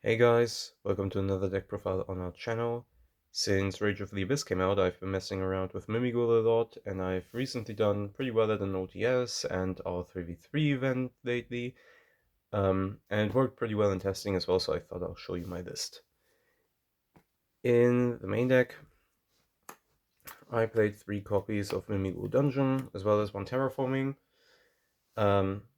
Hey guys, welcome to another deck profile on our channel. Since Rage of the Abyss came out, I've been messing around with Mimighoul a lot, and I've recently done pretty well at an OTS and our 3v3 event lately. And it worked pretty well in testing as well, so I thought I'll show you my list. In the main deck, I played 3 copies of Mimighoul Dungeon, as well as 1 Terraforming.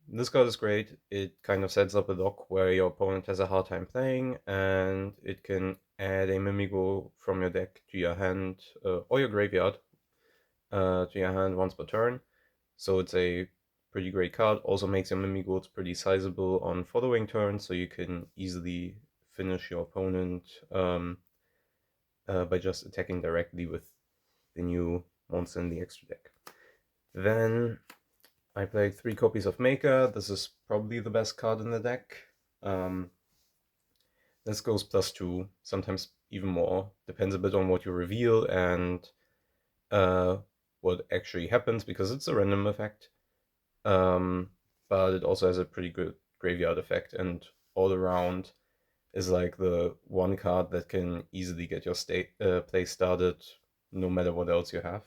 This card is great. It kind of sets up a dock where your opponent has a hard time playing, and it can add a Mimighoul from your deck to your hand or your graveyard to your hand once per turn. So it's a pretty great card. Also makes your Mimighouls pretty sizable on following turns, so you can easily finish your opponent by just attacking directly with the new monster in the extra deck. Then I played 3 copies of Maker. This is probably the best card in the deck. Um, this goes +2, sometimes even more. Depends a bit on what you reveal and uh, what actually happens, because it's a random effect. But it also has a pretty good graveyard effect, and all around is like the one card that can easily get your play started no matter what else you have.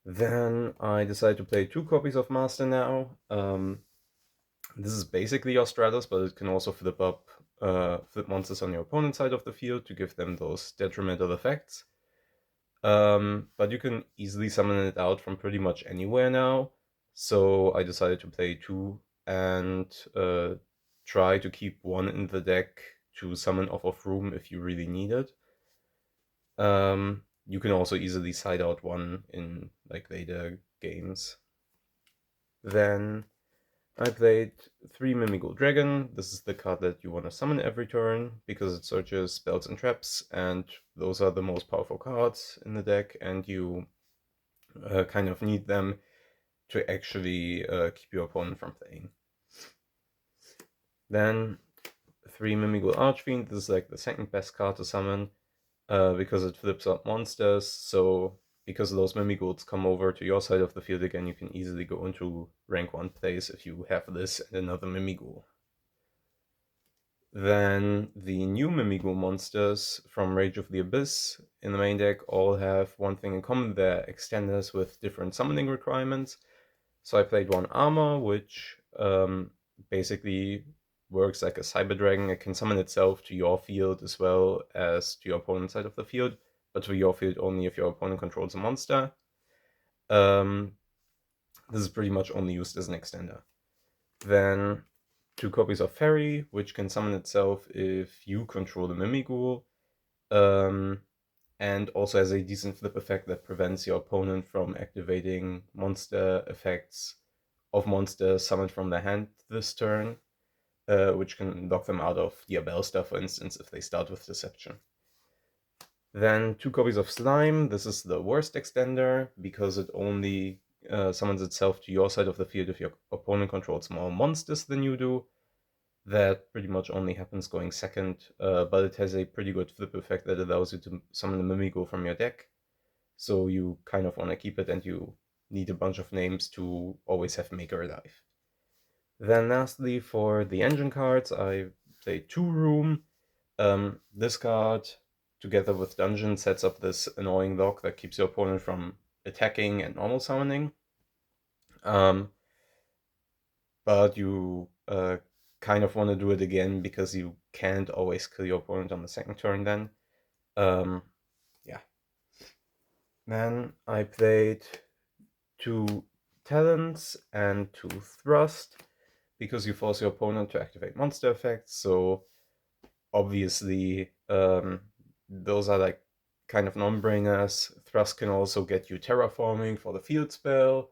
Then I decided to play 2 copies of Master now. This is basically your Stratus, but it can also flip monsters on your opponent's side of the field to give them those detrimental effects. But you can easily summon it out from pretty much anywhere now. So I decided to play 2 and try to keep 1 in the deck to summon off of room if you really need it. You can also easily side out 1 in like later games. Then I played 3 Mimighoul Dragon. This is the card that you want to summon every turn because it searches spells and traps, and those are the most powerful cards in the deck, and you kind of need them to actually keep your opponent from playing. Then 3 Mimighoul Archfiend. This is like the second best card to summon because it flips up monsters, so because those Mimighouls come over to your side of the field again, you can easily go into rank 1 plays if you have this and another Mimighoul. Then the new Mimighoul monsters from Rage of the Abyss in the main deck all have one thing in common: they're extenders with different summoning requirements. So I played 1 Armor, which basically works like a Cyber Dragon. It can summon itself to your field as well as to your opponent's side of the field, but to your field only if your opponent controls a monster. This is pretty much only used as an extender. Then 2 copies of Fairy, which can summon itself if you control the Mimighoul, and also has a decent flip effect that prevents your opponent from activating monster effects of monsters summoned from their hand this turn, which can lock them out of Diabellstar, for instance, if they start with Deception. Then 2 copies of Slime. This is the worst extender because it only summons itself to your side of the field if your opponent controls more monsters than you do. That pretty much only happens going second, but it has a pretty good flip effect that allows you to summon a Mimighoul from your deck. So you kind of want to keep it, and you need a bunch of names to always have Maker alive. Then lastly, for the engine cards, I played 2 Room. This card, together with Dungeon, sets up this annoying lock that keeps your opponent from attacking and normal summoning. But you kind of want to do it again because you can't always kill your opponent on the second turn then. Yeah. Then I played 2 Talents and 2 Thrust because you force your opponent to activate monster effects, so obviously those are like kind of non-brainers. Thrust can also get you terraforming for the field spell.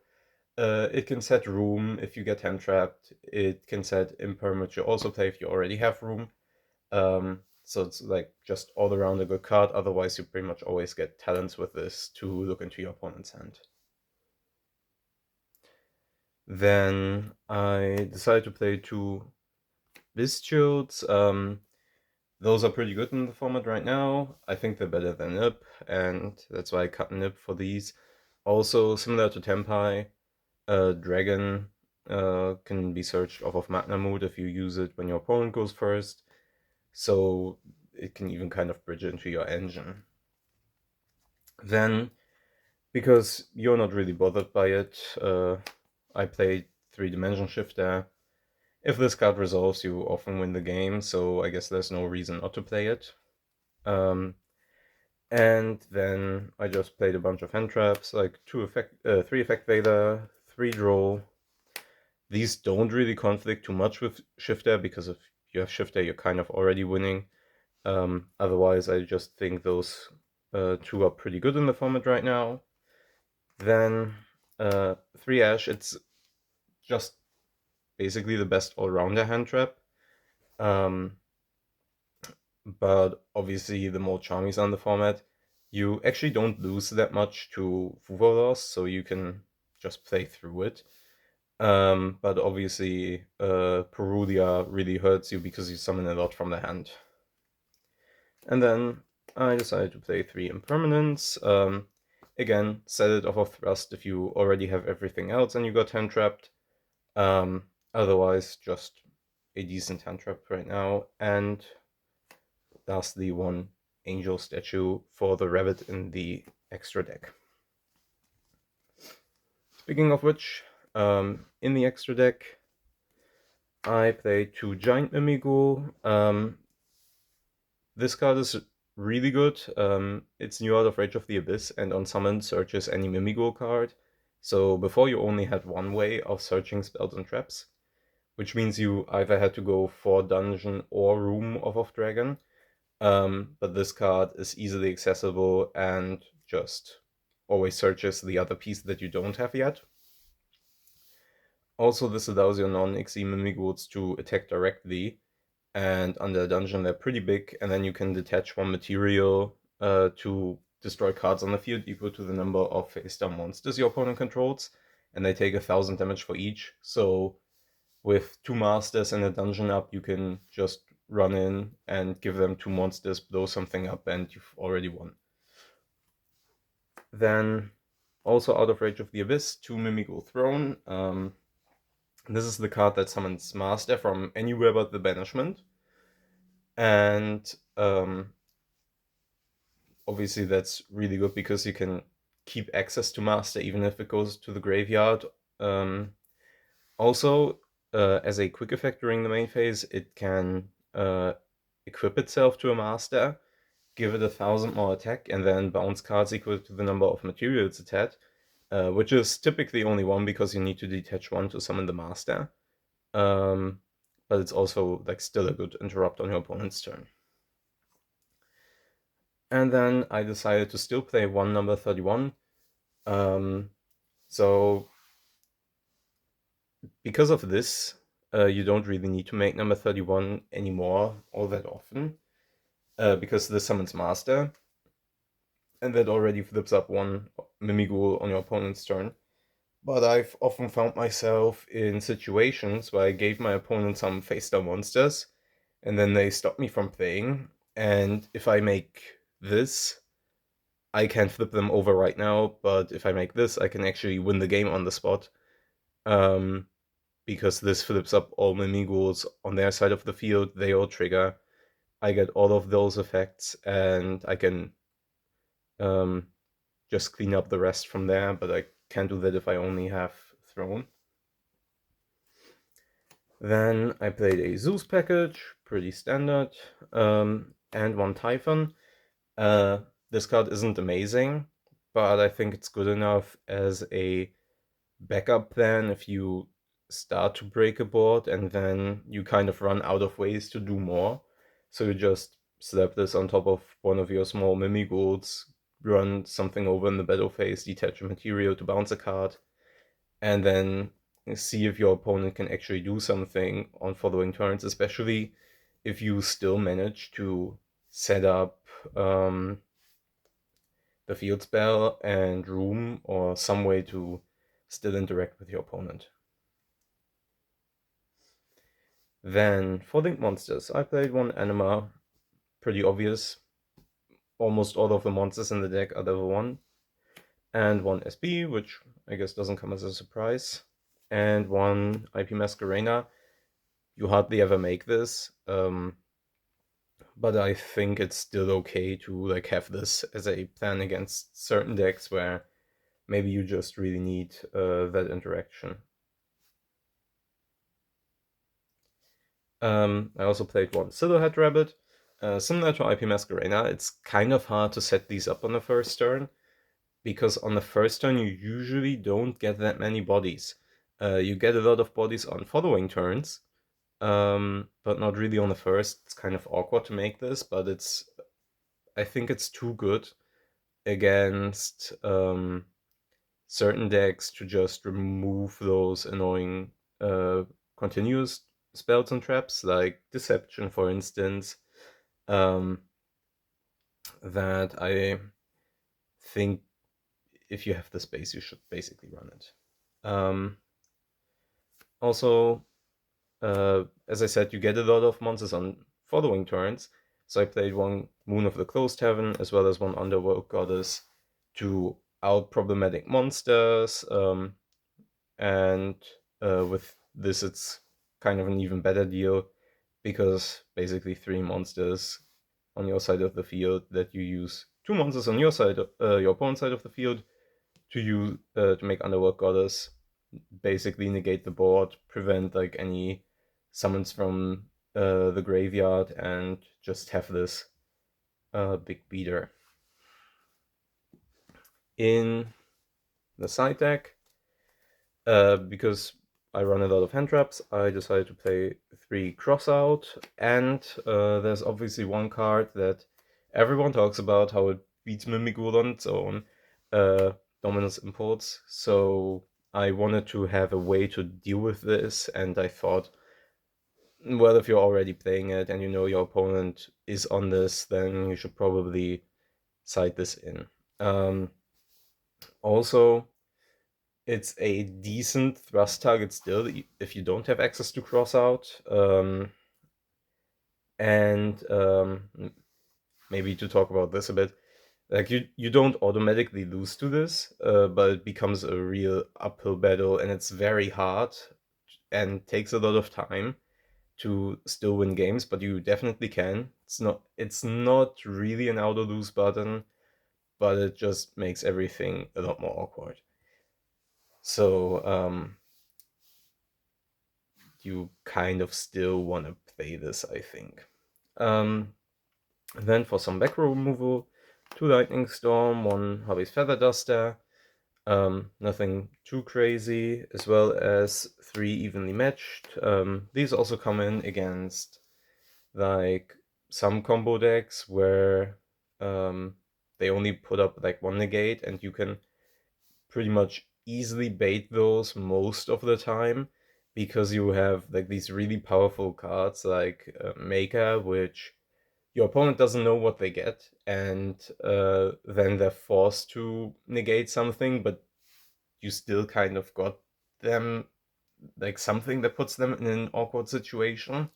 It can set room if you get hand trapped. It can set impermanent also play if you already have room. So it's like just all around a good card. Otherwise, you pretty much always get talents with this to look into your opponent's hand. Then I decided to play 2 Bestials. Those are pretty good in the format right now. I think they're better than Nip, and that's why I cut Nip for these. Also, similar to Tempai, Dragon can be searched off of Magna Mood if you use it when your opponent goes first. so it can even kind of bridge into your engine. Then, because you're not really bothered by it, I played 3-Dimension Shifter. If this card resolves, you often win the game, so I guess there's no reason not to play it. And then I just played a bunch of hand traps, like 3 Effect Vader, 3 Draw. These don't really conflict too much with Shifter, because if you have Shifter, you're kind of already winning. Otherwise, I just think those 2 are pretty good in the format right now. Then 3 Ash, it's just basically the best all-rounder hand trap. But obviously the more charmies on the format, you actually don't lose that much to Fuvo loss, so you can just play through it. But obviously Perulia really hurts you because you summon a lot from the hand. And then I decided to play 3 impermanents. Again, set it off of Thrust if you already have everything else and you got hand trapped. Otherwise, just a decent hand trap right now. And lastly, 1 angel statue for the rabbit in the extra deck. Speaking of which, in the extra deck, I played 2 giant Mimighoul. This card is really good. It's new out of Rage of the Abyss, and on summon searches any Mimighoul card. So before you only had one way of searching spells and traps, which means you either had to go for dungeon or room of Dragon. But this card is easily accessible and just always searches the other piece that you don't have yet. Also, this allows your non-XE Mimighouls to attack directly, and under dungeon they're pretty big, and then you can detach 1 material to destroy cards on the field equal to the number of face-down monsters your opponent controls, and they take 1000 damage for each. So with 2 masters and a dungeon up, you can just run in and give them 2 monsters, blow something up, and you've already won. Then, also out of Rage of the Abyss, 2 Mimighoul Throne. This is the card that summons Master from anywhere but the Banishment. And obviously that's really good because you can keep access to Master even if it goes to the graveyard. Also, as a quick effect during the main phase, it can equip itself to a Master, give it 1000 more attack, and then bounce cards equal to the number of materials it had, which is typically only 1 because you need to detach 1 to summon the Master. But it's also like still a good interrupt on your opponent's turn. And then I decided to still play 1 number 31. So because of this, you don't really need to make number 31 anymore all that often, because this summons Master, and that already flips up 1 Mimighoul on your opponent's turn. But I've often found myself in situations where I gave my opponent some face-down monsters, and then they stop me from playing, and if I make this, I can flip them over right now, but if I make this, I can actually win the game on the spot. Because this flips up all Mimighouls on their side of the field, they all trigger. I get all of those effects, and I can just clean up the rest from there, but I can't do that if I only have Throne. Then I played a Zeus package, pretty standard, and 1 Typhon. This card isn't amazing, but I think it's good enough as a backup plan if you start to break a board and then you kind of run out of ways to do more. So you just slap this on top of one of your small Mimighouls, run something over in the battle phase, detach a material to bounce a card, and then see if your opponent can actually do something on following turns, especially if you still manage to set up the field spell and room or some way to still interact with your opponent. Then for Link monsters, I played 1 Anima, pretty obvious. Almost all of the monsters in the deck are level 1. And 1 SB, which I guess doesn't come as a surprise. And 1 IP Masquerena. You hardly ever make this. but I think it's still okay to like have this as a plan against certain decks where maybe you just really need that interaction. I also played one Silverhead Rabbit. Similar to IP Masquerena, it's kind of hard to set these up on the first turn, because on the first turn you usually don't get that many bodies. You get a lot of bodies on following turns, but not really on the first. It's kind of awkward to make this, but I think it's too good against certain decks to just remove those annoying continuous spells and traps, like Deception, for instance, um, that I think if you have the space, you should basically run it. Also, as I said, you get a lot of monsters on following turns, so I played one Moon of the Closed Heaven as well as one Underworld Goddess to out problematic monsters, and with this it's kind of an even better deal, because basically 3 monsters on your side of the field that you use 2 monsters on your side, your opponent's side of the field, to make Underworld Goddess, basically negate the board, prevent like any summons from the graveyard, and just have this big beater. In the side deck, because I run a lot of hand traps, I decided to play 3 Crossout, and there's obviously one card that everyone talks about, how it beats Mimighoul on its own, Dominus Impulse. So I wanted to have a way to deal with this, and I thought, well, if you're already playing it and you know your opponent is on this, then you should probably side this in. Also, it's a decent thrust target still if you don't have access to Crossout. And maybe to talk about this a bit, like you don't automatically lose to this, but it becomes a real uphill battle, and it's very hard and takes a lot of time to still win games, but you definitely can. It's not really an auto lose button, but it just makes everything a lot more awkward. So you kind of still want to play this, I think. Then for some back row removal, 2 Lightning Storm, 1 Hobby's Feather Duster, nothing too crazy, as well as 3 evenly matched. These also come in against like some combo decks where they only put up like 1 negate, and you can pretty much easily bait those most of the time, because you have like these really powerful cards like Maker, which your opponent doesn't know what they get, and then they're forced to negate something, but you still kind of got them like something that puts them in an awkward situation.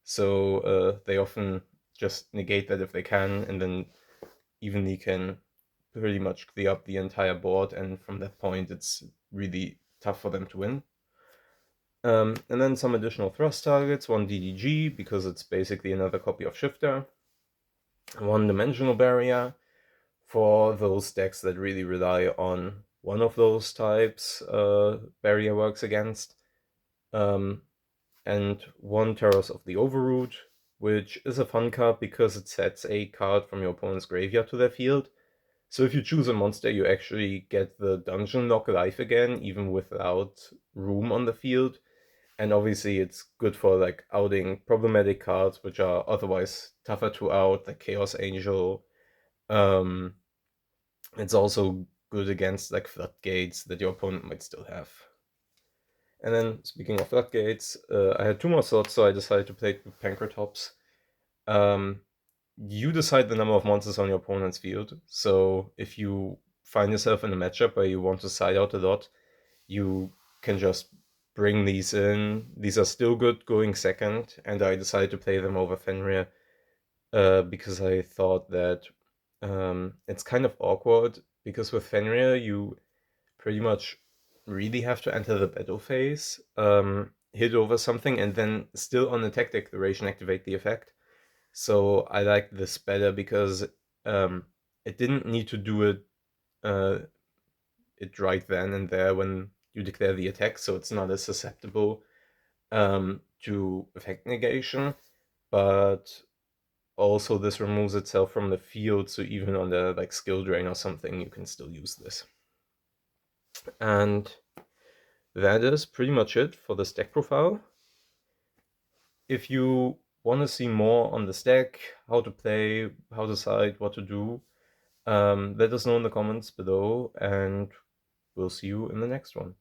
So they often just negate that if they can, and then evenly can pretty much clear up the entire board, and from that point it's really tough for them to win. And then some additional thrust targets, 1 DDG, because it's basically another copy of Shifter, 1 Dimensional Barrier, for those decks that really rely on one of those types Barrier works against, and 1 Terrors of the Overroot, which is a fun card because it sets a card from your opponent's graveyard to their field. So if you choose a monster, you actually get the dungeon lock life again, even without room on the field. And obviously it's good for like outing problematic cards which are otherwise tougher to out, like Chaos Angel. Um, it's also good against like floodgates that your opponent might still have. And then speaking of floodgates, I had 2 more slots, so I decided to play it with Pancratops. You decide the number of monsters on your opponent's field. So if you find yourself in a matchup where you want to side out a lot, you can just bring these in. These are still good going second, and I decided to play them over Fenrir because I thought that it's kind of awkward, because with Fenrir you pretty much really have to enter the battle phase, hit over something, and then still on attack declaration activate the effect. So I like this better because it didn't need to do uh, it right then and there when you declare the attack, so it's not as susceptible to effect negation, but also this removes itself from the field, so even on the like skill drain or something, you can still use this. And that is pretty much it for the stack profile. If you want to see more on the stack, how to play, how to decide what to do, let us know in the comments below, and we'll see you in the next one.